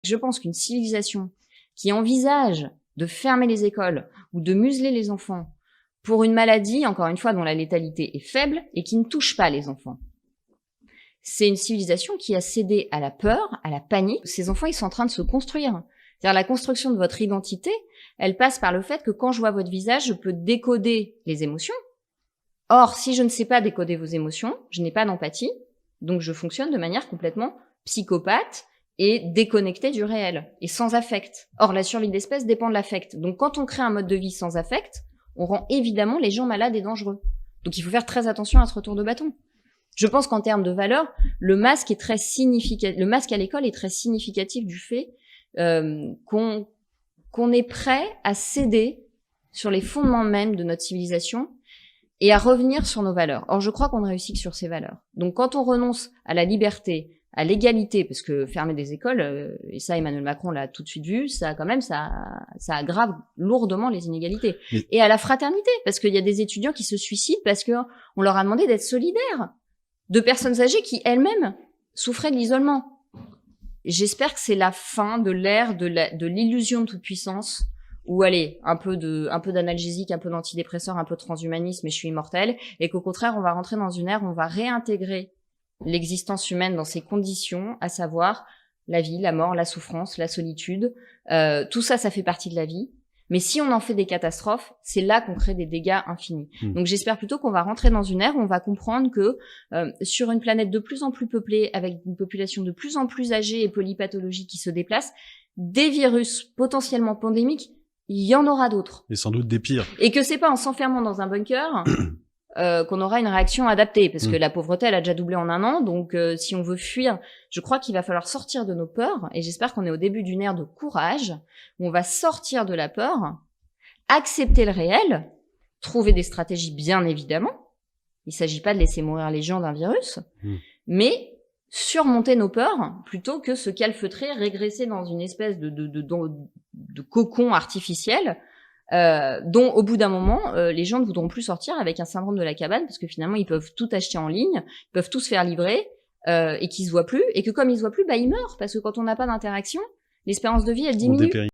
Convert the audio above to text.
Je pense qu'une civilisation qui envisage de fermer les écoles ou de museler les enfants pour une maladie, encore une fois, dont la létalité est faible et qui ne touche pas les enfants, c'est une civilisation qui a cédé à la peur, à la panique. Ces enfants, ils sont en train de se construire. C'est-à-dire la construction de votre identité, elle passe par le fait que quand je vois votre visage, je peux décoder les émotions. Or, si je ne sais pas décoder vos émotions, je n'ai pas d'empathie, donc je fonctionne de manière complètement psychopathe et déconnectée du réel, et sans affect. Or, la survie de l'espèce dépend de l'affect. Donc quand on crée un mode de vie sans affect, on rend évidemment les gens malades et dangereux. Donc il faut faire très attention à ce retour de bâton. Je pense qu'en termes de valeur, le masque est très significatif. Le masque à l'école est très significatif du fait qu'on est prêt à céder sur les fondements mêmes de notre civilisation et à revenir sur nos valeurs. Or, je crois qu'on ne réussit que sur ces valeurs. Donc, quand on renonce à la liberté, à l'égalité, parce que fermer des écoles, et ça, Emmanuel Macron l'a tout de suite vu, ça aggrave lourdement les inégalités. Et à la fraternité, parce qu'il y a des étudiants qui se suicident parce que on leur a demandé d'être solidaires de personnes âgées qui elles-mêmes souffraient de l'isolement. J'espère que c'est la fin de l'ère de l'illusion de toute puissance, où allez, un peu d'analgésique, un peu d'antidépresseur, un peu de transhumanisme et je suis immortel, et qu'au contraire, on va rentrer dans une ère où on va réintégrer l'existence humaine dans ses conditions, à savoir la vie, la mort, la souffrance, la solitude. Tout ça, ça fait partie de la vie. Mais si on en fait des catastrophes, c'est là qu'on crée des dégâts infinis. Donc j'espère plutôt qu'on va rentrer dans une ère où on va comprendre que sur une planète de plus en plus peuplée, avec une population de plus en plus âgée et polypathologique qui se déplace, des virus potentiellement pandémiques, il y en aura d'autres. Et sans doute des pires. Et que c'est pas en s'enfermant dans un bunker qu'on aura une réaction adaptée, parce que la pauvreté, elle a déjà doublé en 1 an, donc si on veut fuir, je crois qu'il va falloir sortir de nos peurs, et j'espère qu'on est au début d'une ère de courage, où on va sortir de la peur, accepter le réel, trouver des stratégies bien évidemment, il s'agit pas de laisser mourir les gens d'un virus, mais surmonter nos peurs, plutôt que se calfeutrer, régresser dans une espèce de cocon artificiel, dont au bout d'un moment, les gens ne voudront plus sortir avec un syndrome de la cabane, parce que finalement ils peuvent tout acheter en ligne, ils peuvent tout se faire livrer, et qu'ils se voient plus, et que comme ils se voient plus, bah ils meurent, parce que quand on n'a pas d'interaction, l'espérance de vie elle diminue.